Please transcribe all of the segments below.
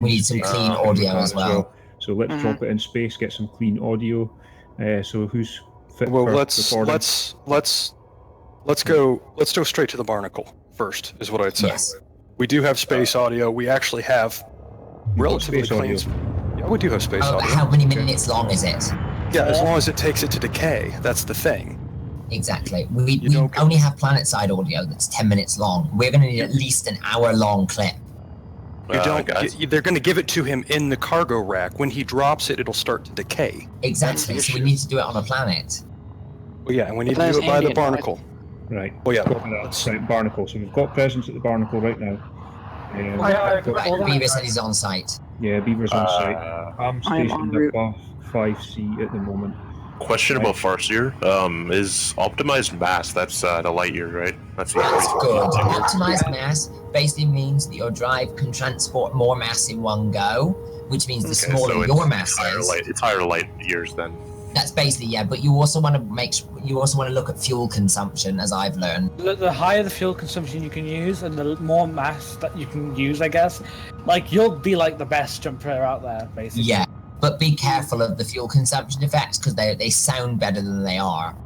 We need some clean audio as well. So let's drop it in space, get some clean audio. So who's fit Well, for let's go straight to the barnacle first, is what I'd say. Yes. We do have space audio. We actually have relatively clean. Yeah, we do have space audio. How many minutes long is it? Yeah, as long as it takes it to decay. That's the thing. Exactly. We only have planet-side audio that's 10 minutes long. We're going to need at least an hour-long clip. They're going to give it to him in the cargo rack. When he drops it, it'll start to decay. Exactly. So we need to do it on a planet. Well, yeah, and we need to do it by the barnacle. Right. Well, yeah. Right, barnacle. So we've got presence at the barnacle right now. Beaver said he's on site. Yeah, Beaver's on site. I'm stationed above 5C at the moment. Question about Farseer. Is optimized mass, that's the light year, right? That's good. Optimized mass basically means that your drive can transport more mass in one go, which means the smaller your mass is. It's higher light years then. That's basically, yeah, but you also want to look at fuel consumption, as I've learned. The higher the fuel consumption you can use, and the more mass that you can use, I guess, like you'll be like the best jumper out there, basically. Yeah, but be careful of the fuel consumption effects because they sound better than they are.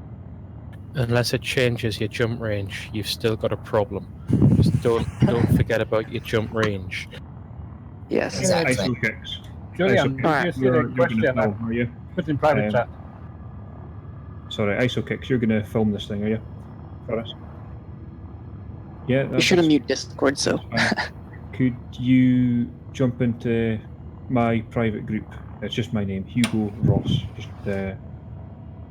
Unless it changes your jump range, you've still got a problem. Just don't forget about your jump range. Yes, exactly. Julian, you're are you? Put in private chat. Sorry, ISO-Kicks, you're going to film this thing, are you? For us? Yeah. You should have muted Discord, so. Could you jump into my private group? It's just my name, Hugo Ross. Just go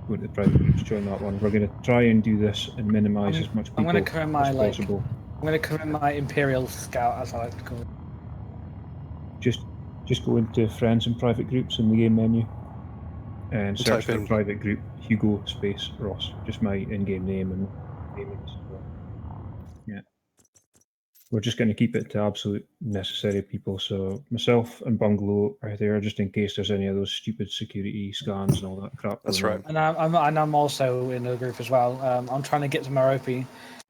to the private groups, join that one. We're going to try and do this and minimise as much people as possible. I'm going to come in my Imperial Scout, as I like to call it. Just go into friends and private groups in the game menu and search for private group Hugo space Ross. Just my in-game name and name as well. Yeah. We're just going to keep it to absolute necessary people. So myself and Bungalow are there just in case there's any of those stupid security scans and all that crap. That's right. And I'm also in the group as well. I'm trying to get to Merope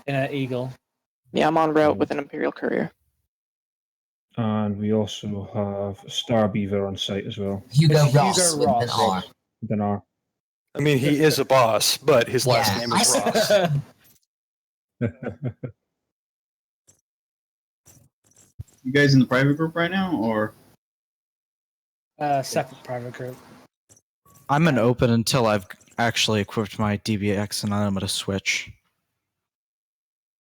in an Eagle. Yeah, I'm on route with an Imperial Courier. And we also have Star Beaver on site as well. Hugo Ross with an R. With an R. I mean, he is a boss, but his last name is Ross. You guys in the private group right now, or? Separate private group. I'm in open until I've actually equipped my DBX, and then I'm going to switch.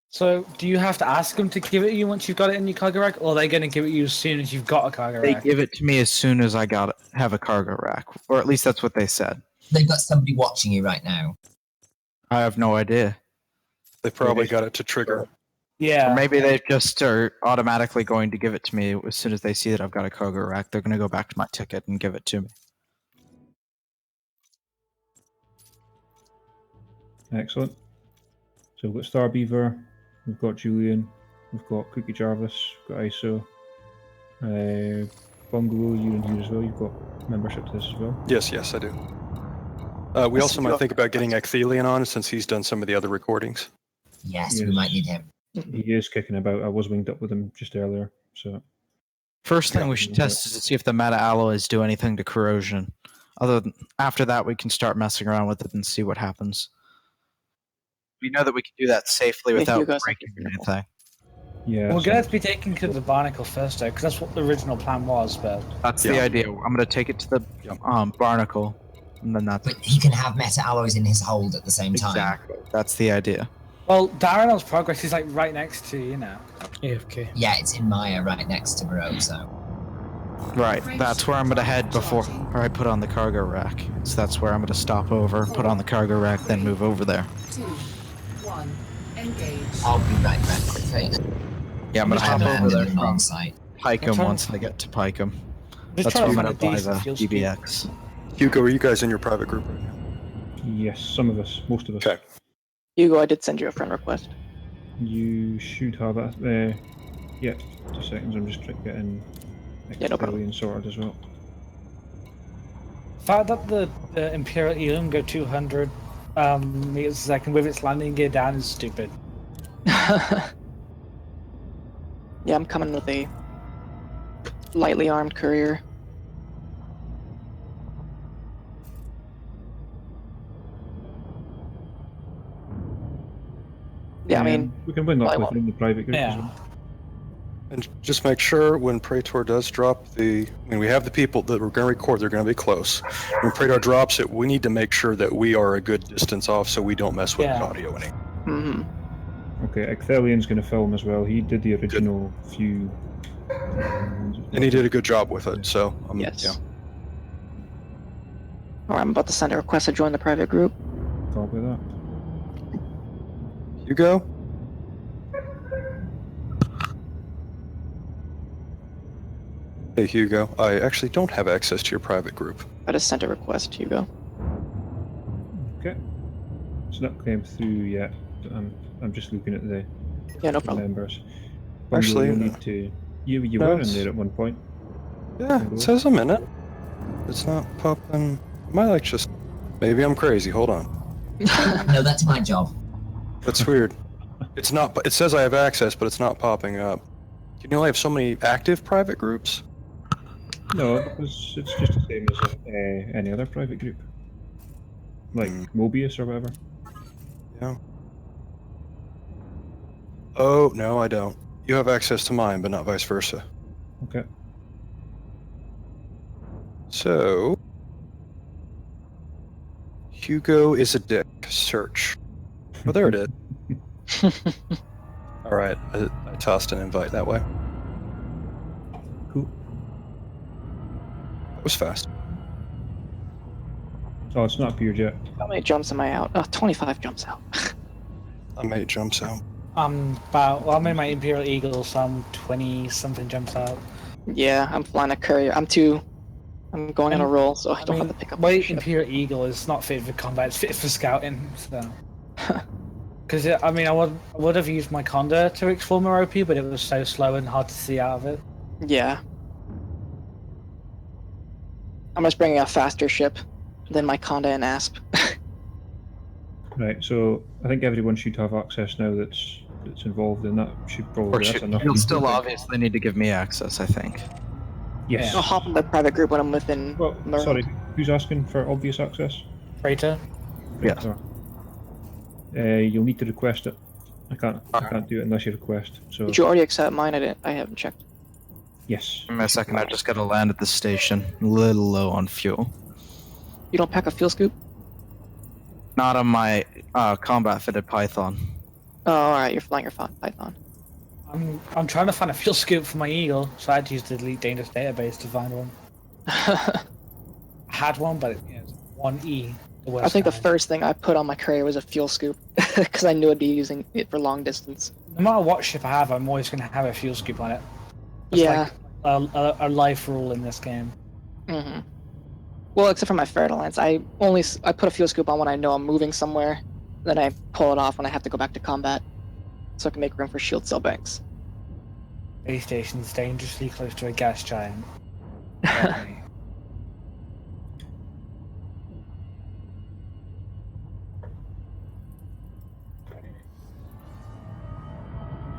So, do you have to ask them to give it you once you've got it in your cargo rack, or are they going to give it you as soon as you've got a cargo rack? They give it to me as soon as I have a cargo rack, or at least that's what they said. They've got somebody watching you right now. I have no idea. They probably got it to trigger. Yeah. Or maybe they just are automatically going to give it to me as soon as they see that I've got a cargo rack. They're going to go back to my ticket and give it to me. Excellent. So we've got Star Beaver, we've got Julian, we've got Cookie Jarvis, we've got ISO, Bungalow, you in here as well. You've got membership to this as well. Yes, I do. We also might think about getting Ecthelion on since he's done some of the other recordings. Yes, we might need him. He is kicking about. I was winged up with him just earlier. So first thing we should test is to see if the meta alloys do anything to corrosion. After that, we can start messing around with it and see what happens. We know that we can do that safely without breaking anything. Yeah. We're going to be taking to the barnacle first, though, because that's what the original plan was. But that's the idea. I'm going to take it to the barnacle, and then that's. But he can have meta alloys in his hold at the same time. Exactly. That's the idea. Well, Darrenel's progress is like right next to AFK. Yeah, it's in Maya, right next to Merope. So. Right, that's where I'm going to head before I put on the cargo rack. So that's where I'm going to stop over, put on the cargo rack, then move over there. 2, 1, engage. I'll be right back quickly. Yeah, I'm going to hop over there on site. Pycom once I get to Pycom. That's where I'm going to buy the DBX. Hugo, are you guys in your private group? Yes, some of us, most of us. Okay. Hugo, I did send you a friend request. You should have it. Yeah, 2 seconds. I'm just getting Ecthelion sorted as well. The fact that the Imperial Elam go 200 meters a second with its landing gear down is stupid. Yeah, I'm coming with a lightly armed courier. Yeah, I mean, we can bring up within the private group as well. And just make sure when Praetor does drop we have the people that we're going to record, they're going to be close. When Praetor drops it, we need to make sure that we are a good distance off so we don't mess with the audio any. Okay, Ecthelian's going to film as well. He did the original few. And he did a good job with it, so yes. Yeah. Alright, I'm about to send a request to join the private group. Copy that. Hugo? Hey Hugo, I actually don't have access to your private group. I just sent a request, Hugo. Okay. It's not came through yet. I'm just looking at the no problem. members. Actually, you need to. You were in there at one point. Yeah, it says a minute. It's not popping. Maybe I'm crazy. Hold on. No, that's my job. That's weird. It's not. It says I have access, but it's not popping up. Can you only have so many active private groups? No, because it's just the same as any other private group, like Mobius or whatever. Yeah. Oh no, I don't. You have access to mine, but not vice versa. Okay. So, Hugo is a dick. Search. Oh, there it is. All right, I tossed an invite that way. Cool. That was fast. Oh, it's not appeared yet. How many jumps am I out? Oh, 25 jumps out. I'm 8 jumps out. I'm in my Imperial Eagle, so I'm 20-something jumps out. Yeah, I'm flying a courier. I'm going on a roll, so I don't have to pick up my Imperial Eagle is not fit for combat, it's fit for scouting, so... Because, I would have used my Condor to explore Merope, but it was so slow and hard to see out of it. Yeah. I'm just bringing a faster ship than my Condor and Asp. Right, so I think everyone should have access now that's involved in that. Should probably that's enough. You'll still obviously need to give me access, I think. Yes. I'll hop in the private group when I'm within. Well, sorry, who's asking for obvious access? Praetor? Yes. You'll need to request it. I can't do it unless you request. So. Did you already accept mine? I haven't checked. Yes. Give me a second. I just gotta land at the station. A little low on fuel. You don't pack a fuel scoop? Not on my combat fitted Python. Oh, alright, you're flying your Python. I'm trying to find a fuel scoop for my Eagle, so I had to use the Elite Dangerous database to find one. I had one, but it's 1E. I think the first thing I put on my courier was a fuel scoop, because I knew I'd be using it for long distance. No matter what ship I have, I'm always going to have a fuel scoop on it. It's yeah. Like a life rule in this game. Mm-hmm. Well, except for my Ferret Alliance, I put a fuel scoop on when I know I'm moving somewhere, then I pull it off when I have to go back to combat, so I can make room for shield cell banks. Base station's dangerously close to a gas giant.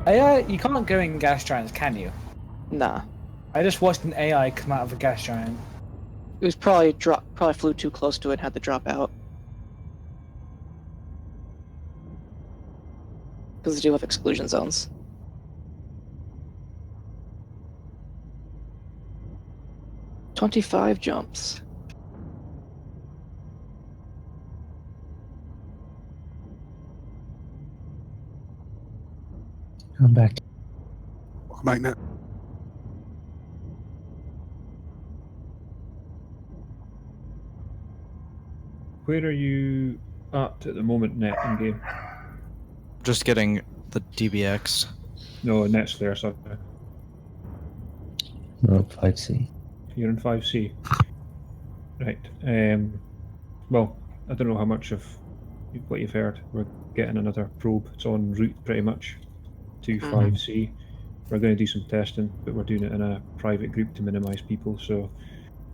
AI, you can't go in gas giants, can you? Nah. I just watched an AI come out of a gas giant. It was probably flew too close to it and had to drop out. Because they do have exclusion zones. "25 jumps. I'm back. Welcome back now. Where are you at the moment, net in game? Just getting the DBX. No, net's there, sorry. Merope 5C. You're in 5C. Right. Well, I don't know how much of what you've heard. We're getting another probe. It's en route pretty much to 5C. We're going to do some testing, but we're doing it in a private group to minimise people. So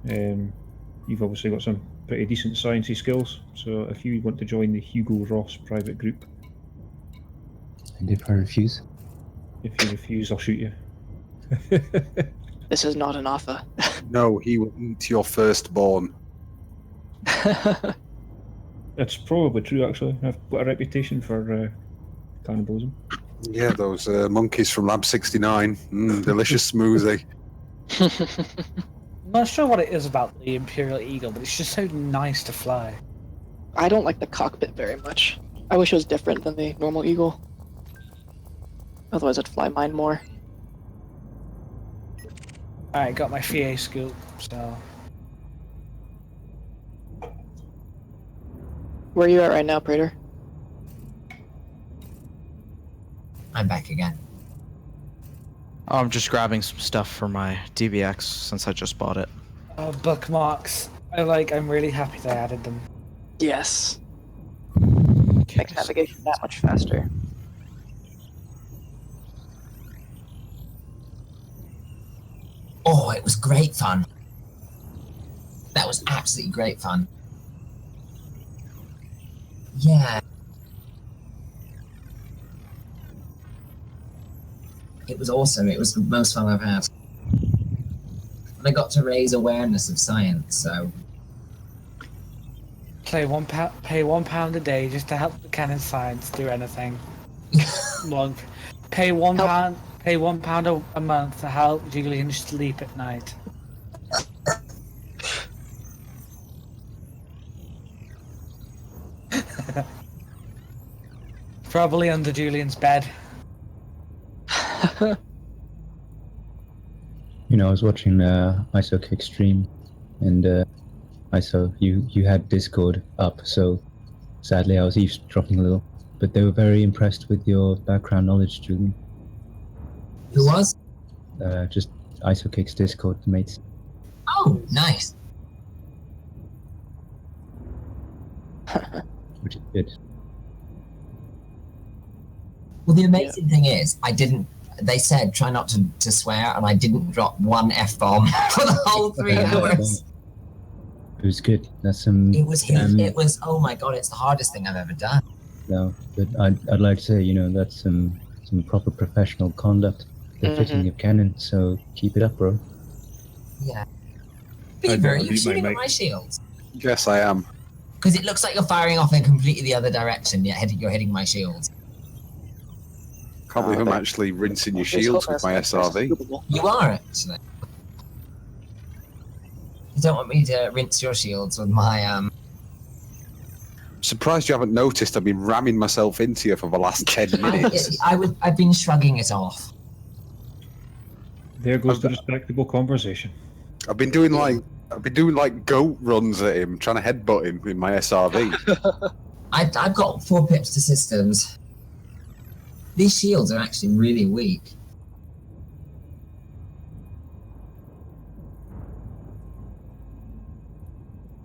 you've obviously got some pretty decent sciencey skills. So if you want to join the Hugo Ross private group. And if I refuse? If you refuse, I'll shoot you. This is not an offer. No, he will eat your firstborn. That's probably true, actually. I've got a reputation for cannibalism. Yeah, those monkeys from Lab 69. Delicious smoothie. I'm not sure what it is about the Imperial Eagle, but it's just so nice to fly. I don't like the cockpit very much. I wish it was different than the normal Eagle. Otherwise, I'd fly mine more. Alright, got my FA scoop, so... Where are you at right now, Praetor? I'm back again. Oh, I'm just grabbing some stuff for my DBX since I just bought it. Bookmarks. I'm really happy they added them. Yes. Makes navigation that much faster. Oh, it was great fun. That was absolutely great fun. Yeah. It was awesome. It was the most fun I've had. And I got to raise awareness of science, so... Pay £1 a day just to help the canon science do anything. Pay £1 a month to help Julian sleep at night. Probably under Julian's bed. You know, I was watching ISO Kick stream, and ISO, you had Discord up, so sadly I was eavesdropping a little. But they were very impressed with your background knowledge, Julian. Who was? Just ISO Kick's Discord mates. Oh, nice. Which is good. Well, the amazing thing is, they said try not to swear, and I didn't drop one F-bomb for the whole 3 hours. It was good. That's some... It was, oh my god, it's the hardest thing I've ever done. No, but I'd like to say, you know, that's some proper professional conduct. Fitting of cannon, so keep it up, bro. Yeah. Beaver, are you shooting at my shields? Yes, I am. Because it looks like you're firing off in completely the other direction, yet you're hitting my shields. Can't believe I'm actually rinsing your shields with my SRV. You are, actually. You don't want me to rinse your shields with my, I'm surprised you haven't noticed I've been ramming myself into you for the last 10 minutes. I've been shrugging it off. There goes the respectable conversation. I've been doing like goat runs at him, trying to headbutt him with my SRV. I've got 4 pips to systems. These shields are actually really weak.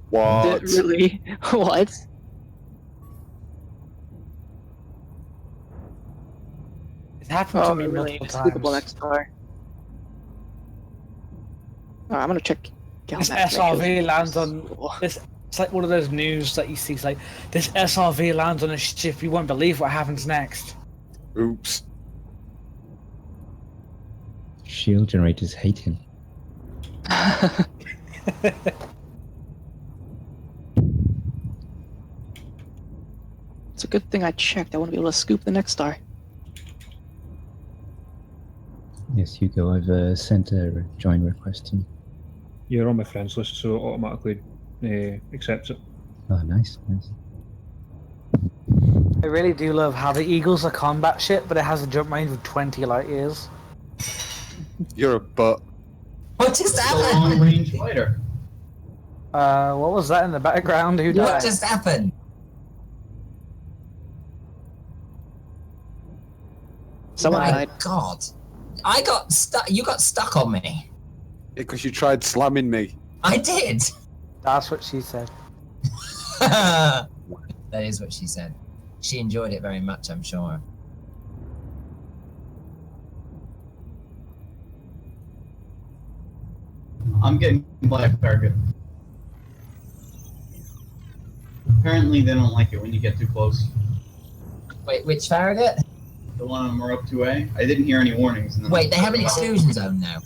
What? Really? What? It happened to me really multiple times. Next car. Oh, I'm gonna check. This SRV lands on this. It's like one of those news that you see. It's like this SRV lands on a ship. You won't believe what happens next. Oops. Shield generators hate him. It's a good thing I checked. I want to be able to scoop the next star. Yes, Hugo, I've sent a join request to you. You're on my friends list, so it automatically accepts it. Oh, nice, nice. I really do love how the Eagle's a combat ship, but it has a jump range of 20 light years. You're a butt. What just happened? It's a long-range fighter. What was that in the background? Who died? What just happened? Someone died. God. I got stuck. You got stuck on me. Because you tried slamming me. I did. That's what she said. That is what she said. She enjoyed it very much, I'm sure. I'm getting black target. Apparently they don't like it when you get too close. Wait, which Farragut? The one on Merope 2A? I didn't hear any warnings. Wait, they have an exclusion zone now.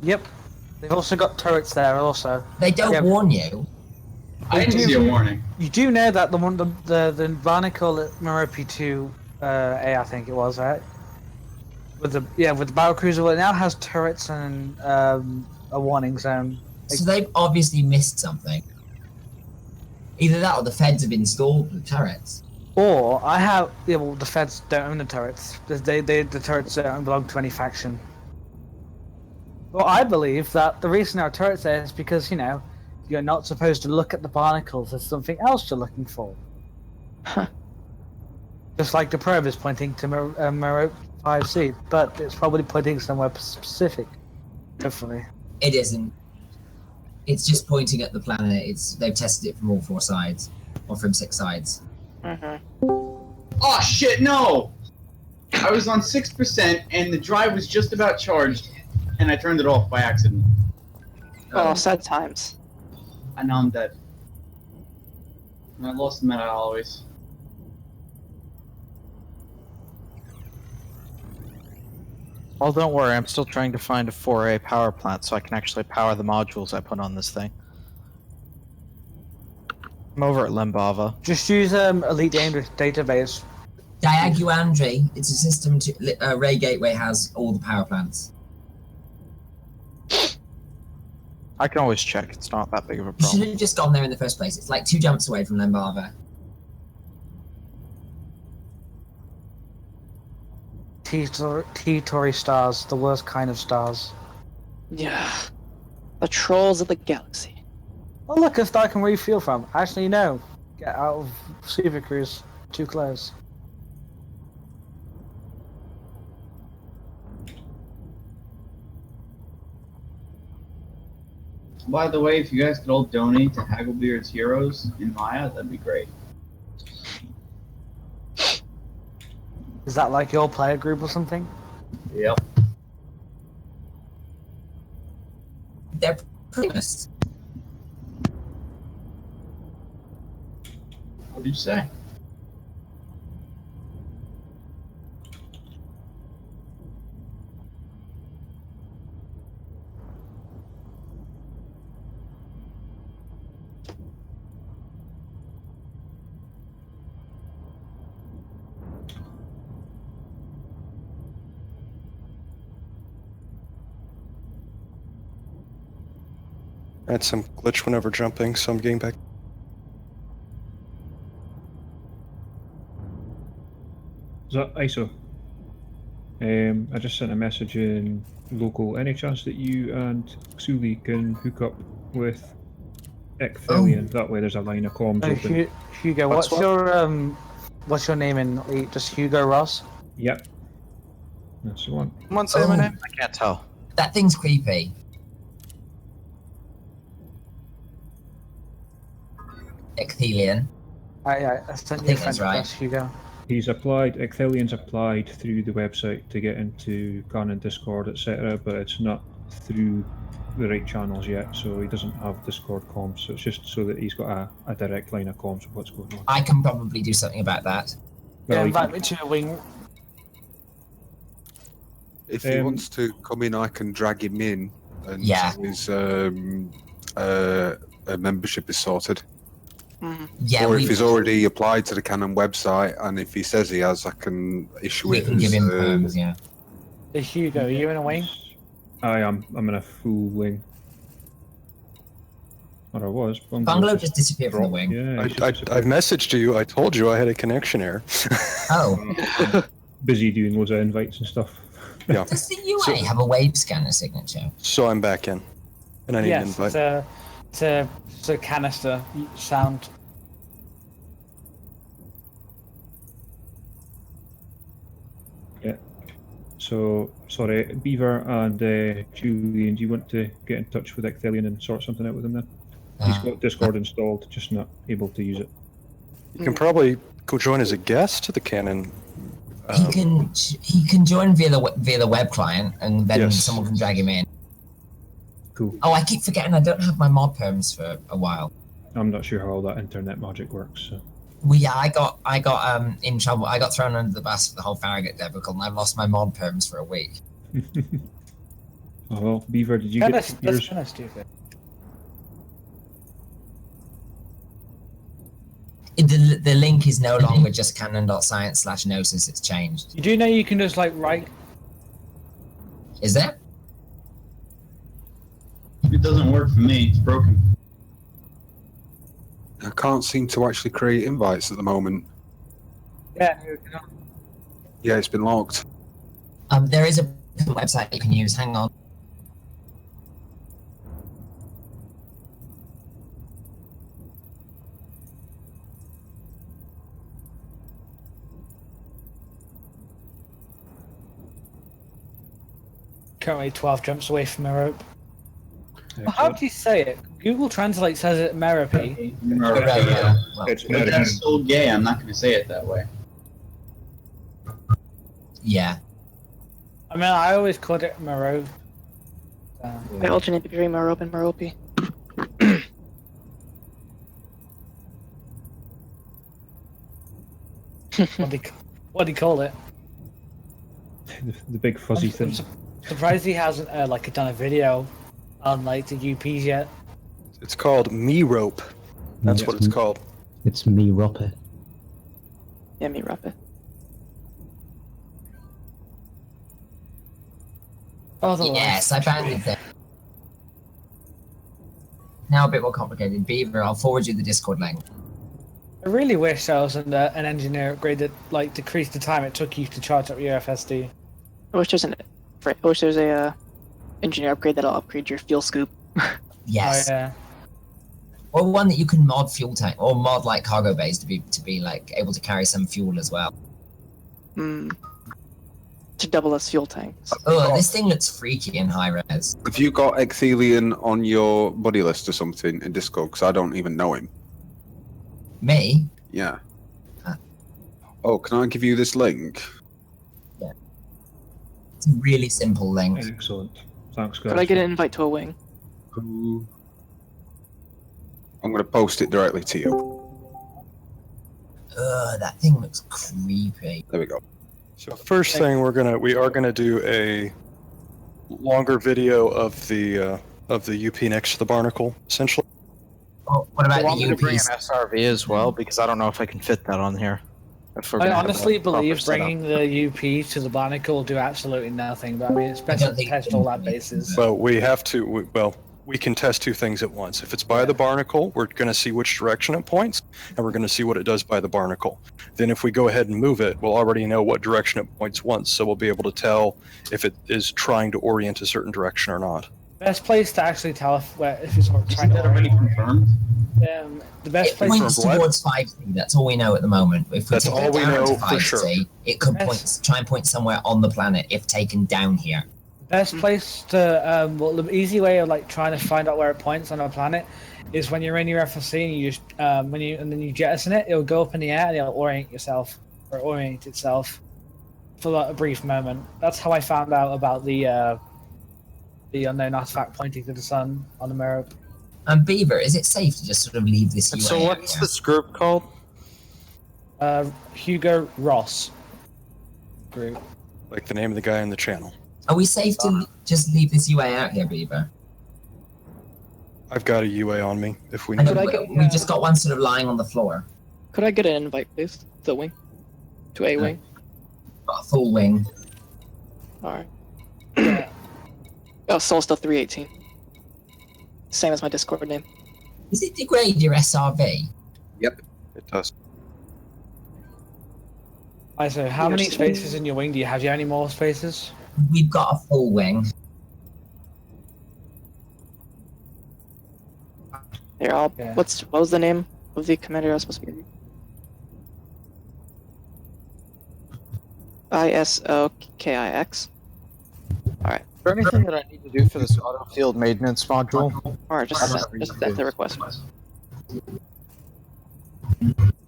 Yep. They've also got turrets there also. They don't warn you. I didn't see a warning. You do know that the barnicle at Merope 2 A, I think it was, right? With the battle cruiser, it now has turrets and a warning zone. So they've obviously missed something. Either that or the feds have installed the turrets. Or the feds don't own the turrets. The turrets don't belong to any faction. Well, I believe that the reason our turrets there is because, you're not supposed to look at the barnacles. There's something else you're looking for. Just like the probe is pointing to Merope 5C, but it's probably pointing somewhere specific. Hopefully. It isn't. It's just pointing at the planet. They've tested it from all 4 sides. Or from 6 sides. Oh shit, no! I was on 6% and the drive was just about charged, and I turned it off by accident. Oh, sad times. And now I'm dead. And I lost the meta always. Well, don't worry, I'm still trying to find a 4A power plant so I can actually power the modules I put on this thing. I'm over at Limbava. Just use Elite Database. Diaguandri, it's a system Ray Gateway has all the power plants. I can always check, it's not that big of a You problem. should have just gone there in the first place. It's like 2 jumps away from Lembava. T-Tory stars, the worst kind of stars. Yeah. The trolls of the galaxy. Oh look, a star I can refuel from. Actually, no. Get out of Super Cruise. Too close. By the way, if you guys could all donate to Hagglebeard's Heroes in Maya, that'd be great. Is that like your player group or something? Yep. They're pretty honest. What did you say? I had some glitch whenever jumping, so I'm getting back. Is that ISO? I just sent a message in local. Any chance that you and Xuli can hook up with Ecthelion? That way there's a line of comms open. Hugo, what's your name in just Hugo Ross? Yep. That's the one. Someone say my name? I can't tell. That thing's creepy. Ecthelion. I sent you a friend request, Hugo. He's applied, Ecthelion's applied through the website to get into Canon Discord, etc., but it's not through the right channels yet, so he doesn't have Discord comms, so it's just so that he's got a direct line of comms with what's going on. I can probably do something about that. Yeah, invite me to a wing. If he wants to come in, I can drag him in, and his membership is sorted. Yeah, or if he's already applied to the Canon website, and if he says he has, I can issue it. We can give him perms, yeah. Hey Hugo, are you in a wing? I am. I'm in a full wing. Or I was. Bungalow just disappeared from the wing. Yeah, I messaged you. I told you I had a connection error. Oh. Busy doing loads of invites and stuff. Yeah. Does the UA have a wave scanner signature? So I'm back in, and I need an invite. It's a canister sound. Yeah. So, sorry, Beaver and Julian, do you want to get in touch with Ecthelion and sort something out with him then? He's got Discord installed, just not able to use it. You can probably go join as a guest to the Canon. He can join via the web client, and then someone can drag him in. Cool. Oh, I keep forgetting I don't have my mod perms for a while. I'm not sure how all that internet magic works. So. Well, yeah, I got in trouble. I got thrown under the bus for the whole Farragut debacle, and I've lost my mod perms for a week. Oh well, Beaver, did you That's get yours? kind of stupid. The link is no longer just canon.science/gnosis, it's changed. You do know you can just like write. Is there? It doesn't work for me. It's broken. I can't seem to actually create invites at the moment. Yeah. Yeah, it's been locked. There is a website you can use. Hang on. Currently 12 jumps away from Merope. How do you say it? Google Translate says it Merope. Yeah. But that's so gay, I'm not going to say it that way. Yeah. I mean, I always called it Merope. I alternate between Merope and Merope. What do you call it? The big fuzzy thing. Surprised he hasn't done a video on like the UPs yet. It's called Merope. That's what it's called. It's Merope. Yeah, Merope. Oh, yes, I found it there. Now a bit more complicated. Beaver, I'll forward you the Discord link. I really wish I was an engineer upgrade that like decreased the time it took you to charge up your FSD. I wish there's a engineer upgrade that'll upgrade your fuel scoop. Yes. Oh, yeah. Or one that you can mod fuel tank or mod like cargo bays to be like able to carry some fuel as well. To double as fuel tanks. Oh, this thing looks freaky in high res. Have you got Ecthelion on your buddy list or something in Discord? Because I don't even know him. Me? Yeah. Oh, can I give you this link? Yeah. It's a really simple link. Excellent. Thanks, guys. Could I get an invite to a wing? I'm going to post it directly to you. That thing looks creepy. There we go. So first thing we are gonna do a longer video of the UP next to the barnacle, essentially. Oh, what about want the me to bring an UPs? SRV as well, because I don't know if I can fit that on here. I honestly believe bringing the UP to the barnacle will do absolutely nothing, but I mean, it's better to test all our bases. Well, we have to. We can test two things at once. If it's by the barnacle, we're going to see which direction it points, and we're going to see what it does by the barnacle. Then if we go ahead and move it, we'll already know what direction it points once, so we'll be able to tell if it is trying to orient a certain direction or not. Best place to actually tell if it's trying to already confirmed? The best It place points towards 5C, that's all we know at the moment. If we That's take all it we down know to for 5C, sure. it could try and point somewhere on the planet if taken down here. Best place to the easy way of like trying to find out where it points on a planet is when you're in your FSC and you just and then you jettison it, it'll go up in the air and it'll orient itself for like, a brief moment. That's how I found out about the unknown artifact pointing to the sun on the Merope. Beaver, is it safe to just sort of leave this UA So what's this group called? Hugo Ross group. Like the name of the guy in the channel. Are we safe to just leave this UA out here, Beaver? I've got a UA on me if we I need know, it. we've just got one sort of lying on the floor. Could I get an invite, please? To the wing? To a wing? Got a full wing. Alright. Oh, Solstice 318. Same as my Discord name. Does it degrade your SRV? Yep, it does. So how many spaces in your wing do you have? Do you have any more spaces? We've got a full wing. Here, what was the name of the commander I was supposed to be? ISOKIX. Alright. Is there anything that I need to do for this auto field maintenance module? Alright, just send the request.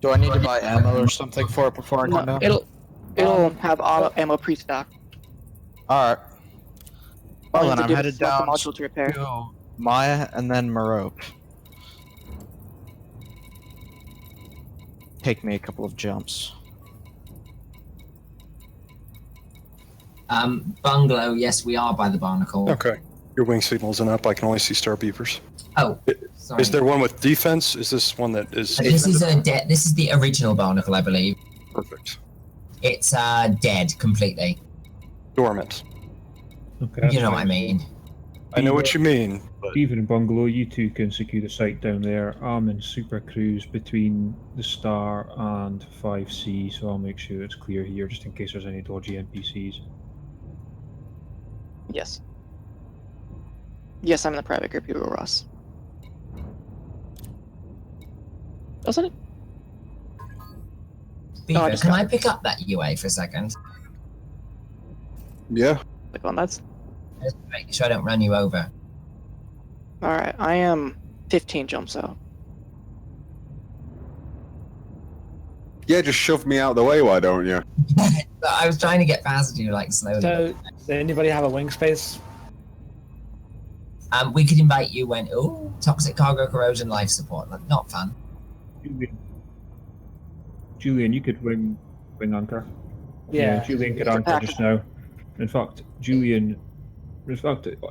Do I need to buy ammo or something for it before I come down? It'll have ammo pre-stock. Alright. Well, then I'm The headed down module to repair. to Maya and then Merope. Take me a couple of jumps. Bungalow, yes, we are by the barnacle. Okay. Your wing signal isn't up. I can only see star beepers. Oh, sorry. Is there one with defense? Is this one that is? This is this is the original barnacle, I believe. Perfect. It's dead completely. Dormant. Okay, you know what I mean. I know what you mean. Even in Bungalow, you two can secure the site down there. I'm in Super Cruise between the Star and 5C, so I'll make sure it's clear here just in case there's any dodgy NPCs. Yes. Yes, I'm in the private group. You go, Ross. Wasn't it? Beaver, can I pick up that UA for a second? Yeah. Click on that. Just make sure I don't run you over. Alright, I am 15 jumps out. Yeah, just shove me out the way, why don't you? I was trying to get past you, like, slowly. So, does anybody have a wing space? We could invite you when... Ooh, toxic cargo corrosion life support. Like, not fun. Julian, you could wing anchor. Yeah. Julian could anchor just now. In fact,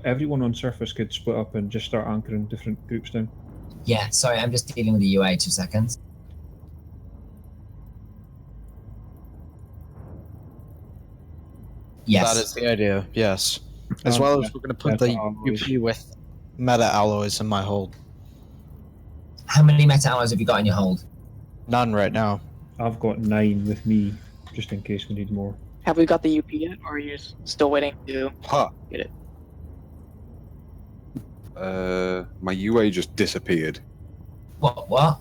everyone on surface could split up and just start anchoring different groups down. Yeah, sorry, I'm just dealing with the UA. 2 seconds. Yes. That is the idea, yes. As well as we're going to put the UP with meta alloys in my hold. How many meta alloys have you got in your hold? None right now. I've got 9 with me, just in case we need more. Have we got the UP yet, or are you still waiting to get it? My UA just disappeared. What?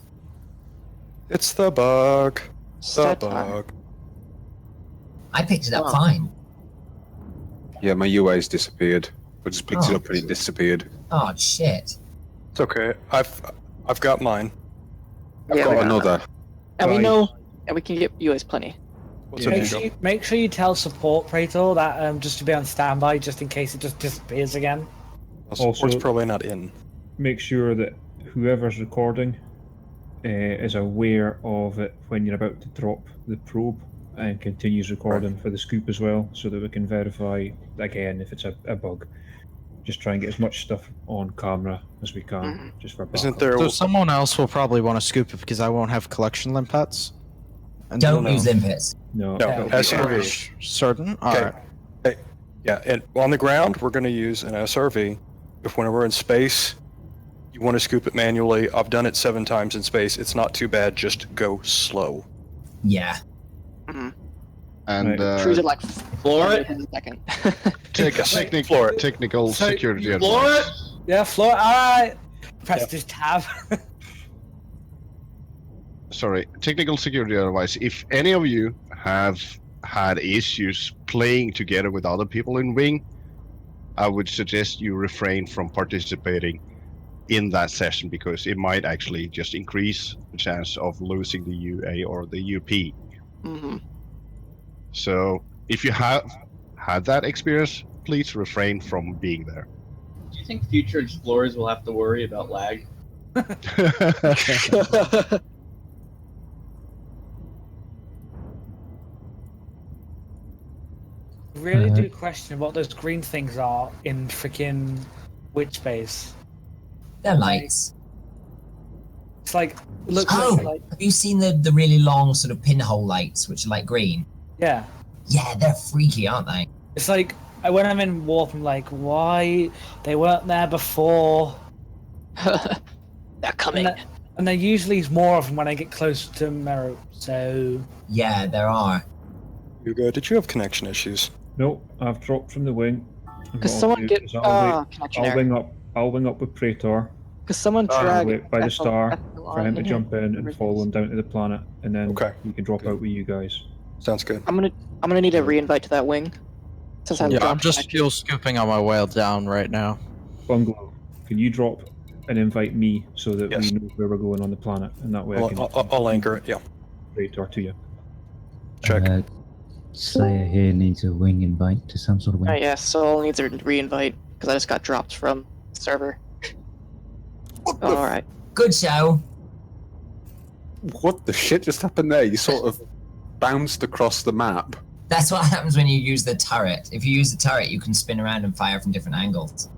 It's the bug. The bug. I picked it up fine. Yeah, my UA's disappeared. I just picked it up and it disappeared. Oh shit. It's okay. I've got mine. I've got another. And we know, and we can get UAs plenty. Make sure you tell support, Praetor, that just to be on standby, just in case it just disappears again. Support's probably not in. Make sure that whoever's recording is aware of it when you're about to drop the probe and continues recording for the scoop as well, so that we can verify, again, if it's a bug. Just try and get as much stuff on camera as we can, just for backup. So someone else will probably want to scoop it because I won't have collection limpets. Don't use limpets. No. SRV. Certain? Alright. Hey, yeah, and on the ground, we're going to use an SRV. If when we're in space, you want to scoop it manually, I've done it 7 times in space. It's not too bad, just go slow. Yeah. And Cruise it like floor it in a second. Take a technical security advice. Floor it? Yeah, floor it. Alright. Press this tab. Sorry, technical security advice. If any of you have had issues playing together with other people in Wing, I would suggest you refrain from participating in that session because it might actually just increase the chance of losing the UA or the UP. So if you have had that experience, please refrain from being there. Do you think future explorers will have to worry about lag? Really do question what those green things are in freaking witch space. They're lights. It's like, look. Have you seen the really long sort of pinhole lights, which are like green? Yeah. Yeah, they're freaky, aren't they? It's like when I'm in warp, I'm like, why they weren't there before? They're coming. And there usually is more of them when I get closer to Merope. So. Yeah, there are. Hugo, did you have connection issues? Nope, I've dropped from the wing. Because someone get connection error. I'll wing up with Praetor. Because someone dragged by the star for him to jump in and follow him down to the planet, and then we can drop out with you guys. Sounds good. I'm gonna need a reinvite to that wing. Since I'm just fuel scooping on my way down right now. Bungalow, can you drop and invite me so that we know where we're going on the planet, and that way I'll anchor it. Yeah. Praetor to you. Check. Slayer here needs a wing invite to some sort of wing. Oh yeah, Soul needs a reinvite because I just got dropped from the server. Alright. Good show. What the shit just happened there? You sort of bounced across the map. That's what happens when you use the turret. If you use the turret, you can spin around and fire from different angles.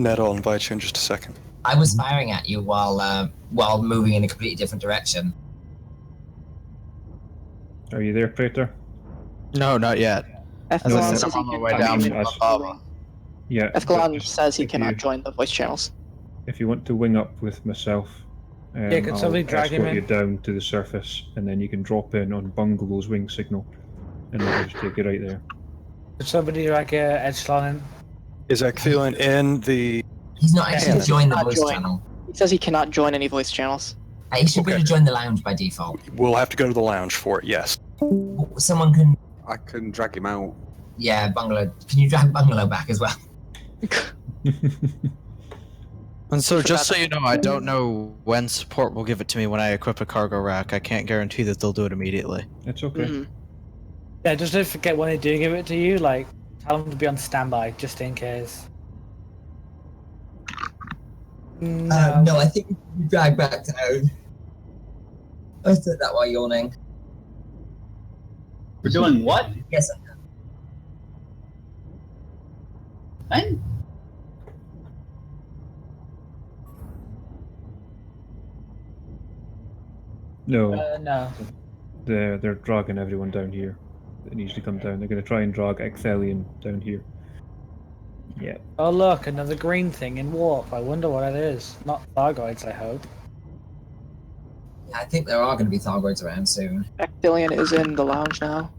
Ned, I'll invite you in just a second. I was firing at you while moving in a completely different direction. Are you there, Praetor? No, not yet. Epsilon says he says he cannot join the voice channels. If you want to wing up with myself, can somebody drag him escort you in? down to the surface, and then you can drop in on Bungalow's wing signal, and I'll just take you right there. Could somebody drag Epsilon in? Is Ecthelion in the... He's not actually joined the voice channel. He says he cannot join any voice channels. He should be able to join the lounge by default. We'll have to go to the lounge for it, yes. Someone can... I can drag him out. Yeah, Bungalow. Can you drag Bungalow back as well? And so, just so you know, I don't know when support will give it to me when I equip a cargo rack. I can't guarantee that they'll do it immediately. It's okay. Yeah, just don't forget when they do give it to you, like, tell them to be on standby, just in case. No, I think you drag back down. I said that while yawning. We're doing what? Yes, I am. No. No. They're dragging everyone down here. That needs to come down. They're going to try and drag Ecthelion down here. Yeah. Oh look, another green thing in warp. I wonder what it is. Not Thargoids, I hope. Yeah, I think there are going to be Thargoids around soon. Ecthelion is in the lounge now.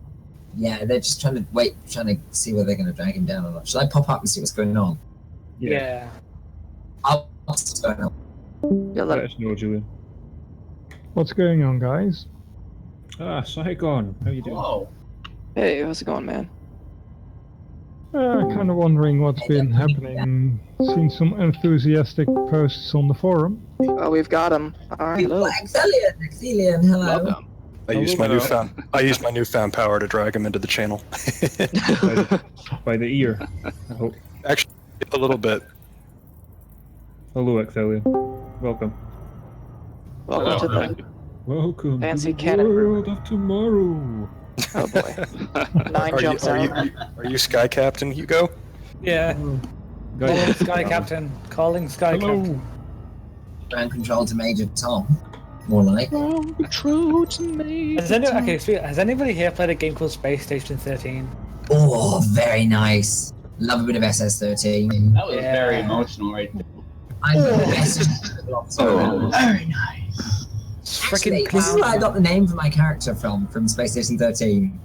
Yeah, they're just trying to see whether they're going to drag him down or not. Should I pop up and see what's going on? Yeah. I'll see what's going on. Yeah, Let us know, Julian. What's going on, guys? Ah, Saigon, how you doing? Whoa. Hey, how's it going, man? Kind of wondering what's been happening. Seen some enthusiastic posts on the forum. Oh, we've got him. All right, hello. Ecthelion, hello. Welcome. I used my newfound power to drag him into the channel. by the ear, I hope. Actually, a little bit. Hello, Ecthelion. Welcome. Welcome to the Welcome fancy to the cannon world of tomorrow. Oh boy. 9 jumps out. Are you Sky Captain, Hugo? Yeah. Calling Sky Captain. Calling Sky Captain. Ground control to Major Tom. More like. Ground control to Major Tom. Has anybody here played a game called Space Station 13? Oh, very nice. Love a bit of SS-13. That was very emotional right there. I'm the best. Very nice. Actually, this is where I got the name for my character from Space Station 13.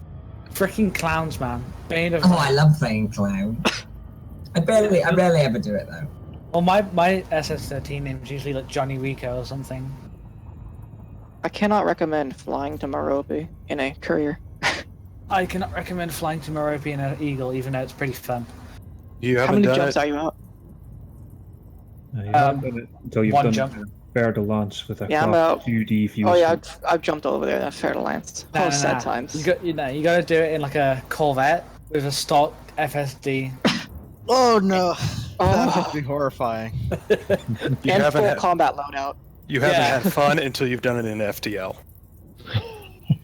Freaking clowns, man. I love playing clown. I rarely ever do it though. Well, my SS-13 name is usually like Johnny Rico or something. I cannot recommend flying to Merope in a courier. I cannot recommend flying to Merope in an Eagle, even though it's pretty fun. You How many jumps are you out? You haven't done it until you've one done jump. Fair de Lance with a Yeah, I'm class out. 2D fuel. Oh yeah, I've jumped over there. That's fair to Lance. Sad times. You gotta do it in like a Corvette with a stock FSD. Oh no! That would be horrifying. And full combat loadout. You haven't had fun until you've done it in FDL.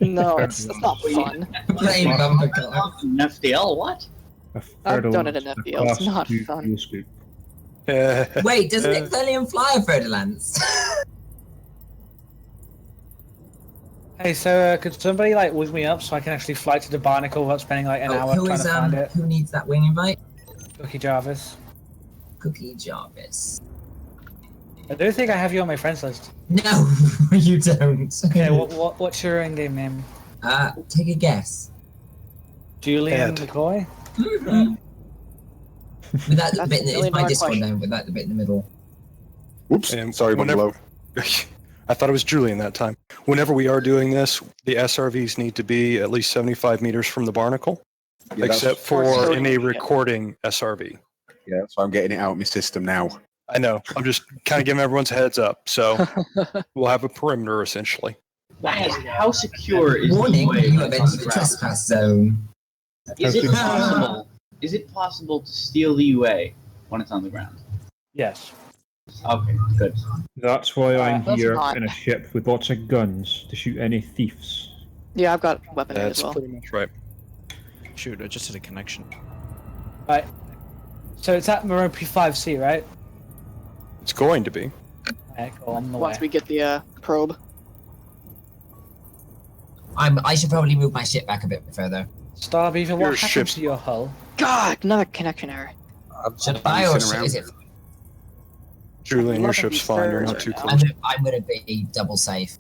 No, it's not fun. Playing bumper car. FDL, what? I've done it in FDL. It's not fun. Wait, doesn't Ecthelion fly a Fer-de-Lance? Hey, so could somebody like wig me up so I can actually fly to the barnicle without spending like an hour trying to find it? Who needs that wing invite? Cookie Jarvis. Cookie Jarvis. I don't think I have you on my friends list. No, you don't. Okay, what's your in-game name? Take a guess. Julian McCoy? Mm-hmm. Without the bit, it's my Discord question. name, without the bit in the middle. Whoops. Sorry, Bungalow. I thought it was Julian that time. Whenever we are doing this, the SRVs need to be at least 75 meters from the barnacle, Yeah, except for any recording SRV. Yeah, that's why I'm getting it out of my system now. I know. I'm just kind of giving everyone's heads up. So we'll have a perimeter essentially. How secure is Warning, the way? you have entered the trespass zone. Is it possible to steal the UA when it's on the ground? Yes. Okay, good. That's why I'm That's here not. in a ship with lots of guns to shoot any thieves. Yeah, I've got weapon That's as well. pretty much right. Shoot, I just hit a connection. Right. So it's at Merope 5C, right? It's going to be. Cool, on the Once way. we get the probe. I should probably move my ship back a bit further. Starbeaver, Your what happened ship's- to your hull? God, another connection error. Should I or is it? Julian, your Love ship's these fine. You're birds not right too now. close. I'm gonna be double safe.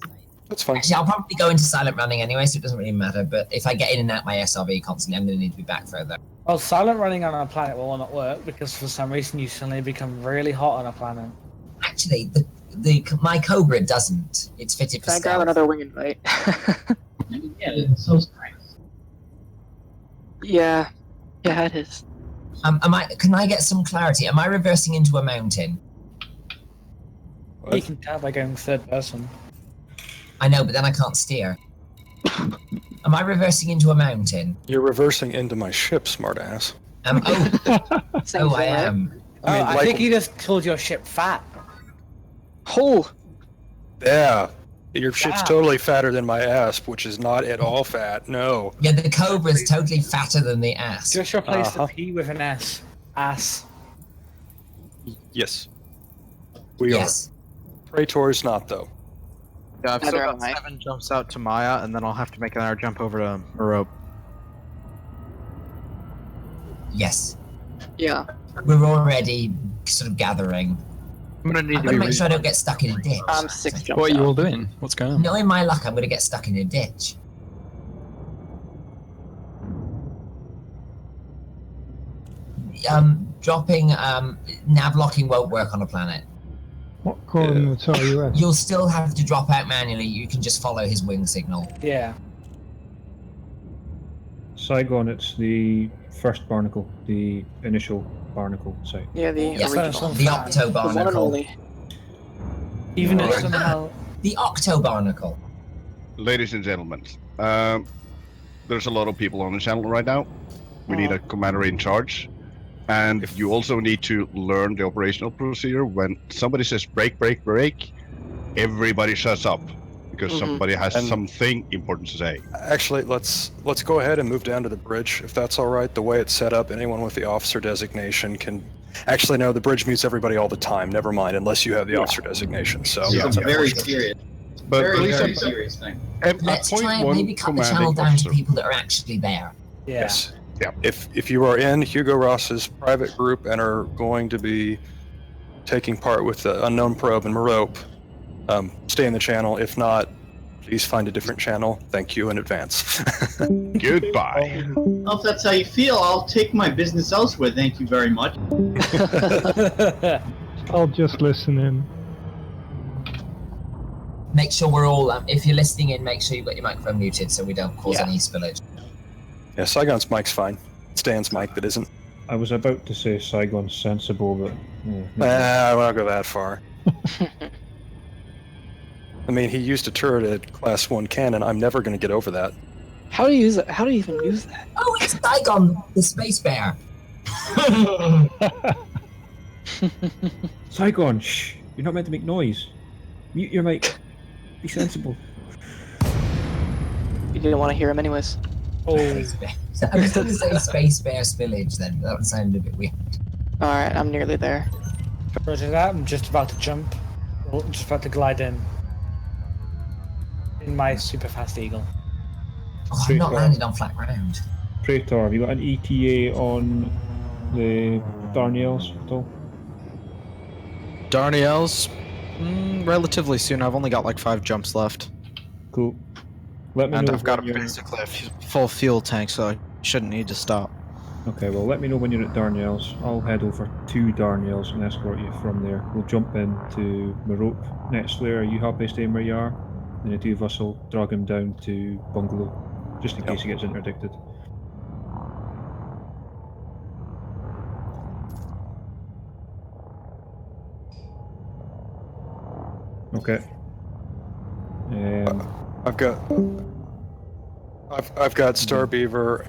That's fine. Actually, I'll probably go into silent running anyway, so it doesn't really matter. But if I get in and out my SRV constantly, I'm gonna need to be back further. Well, silent running on a planet will not work because for some reason you suddenly become really hot on a planet. Actually, my Cobra doesn't. It's fitted for Can I grab stealth. another wing invite? Yeah, it's so strange. Yeah. Yeah, it is. Can I get some clarity? Am I reversing into a mountain? You can tell by going third person. I know, but then I can't steer. Am I reversing into a mountain? You're reversing into my ship, smartass. Oh, I am. I think you just called your ship fat. Oh. Yeah. Your ship's Yeah. totally fatter than my ass, which is not at all fat. No. Yeah, the Cobra's totally fatter than the ass. Just replace the P with an S. Ass. Yes. We are. Praetor's not, though. Yeah, I've still Neither got am I. 7 jumps out to Maya, and then I'll have to make another jump over to Merope. Yes. Yeah. We're already sort of gathering. I'm gonna need I'm gonna make sure I don't get stuck in a ditch. I'm 6 jumps What are you out. all doing? What's going on? Knowing my luck, I'm gonna get stuck in a ditch. Dropping nav locking won't work on a planet. What coordinates are you at? You'll still have to drop out manually. You can just follow his wing signal. Yeah. Saigon, it's the first barnacle, the initial barnacle site. Yeah, the Yes, original. the octo The one and barnacle. only. Even if Right. somehow. The octo barnacle. Ladies and gentlemen, there's a lot of people on the channel right now. We need a commander in charge. And you also need to learn the operational procedure. When somebody says break, break, break, everybody shuts up because somebody has And- something important to say. Actually, let's go ahead and move down to the bridge, if that's all right. The way it's set up, anyone with the officer designation can... Actually, no, the bridge mutes everybody all the time. Never mind, unless you have the officer designation. So It's a very unfortunate. serious, But very please, serious thing. Let's try and maybe cut the channel down to people that are actually there. Yeah. Yes. Yeah. If you are in Hugo Ross's private group and are going to be taking part with the unknown probe and Merope, stay in the channel. If not, please find a different channel. Thank you in advance. Goodbye. Well, if that's how you feel, I'll take my business elsewhere. Thank you very much. I'll just listen in. Make sure we're all, if you're listening in, make sure you've got your microphone muted so we don't cause any spillage. Yeah, Saigon's mic's fine. It's Dan's mic that isn't. I was about to say Saigon's sensible, but... I won't go that far. I mean, he used a turret at Class 1 cannon. I'm never going to get over that. How do you use it? How do you even use that? Oh, it's Saigon, the space bear. Saigon, shh! You're not meant to make noise. Mute your mic. Be sensible. You didn't want to hear him anyways. Oh. Space bear. So I was going to say space bear spillage then, but that would sound a bit weird. Alright, I'm nearly there. Roger that, I'm just about to jump. Well, just about to glide in my super fast eagle. Oh, I'm not landed on flat ground. Praetor, have you got an ETA on the Darnielles at all? Darnielles? Relatively soon. I've only got like 5 jumps left. Cool. Let me And know I've got when you're... basically a full fuel tank, so I shouldn't need to stop. Okay, well let me know when you're at Darnielles. I'll head over to Darnielles and escort you from there. We'll jump into Merope next layer. Are you happy staying where you are? And the two of us will drag him down to Bungalow, just in case he gets interdicted. Okay. I've got Starbeaver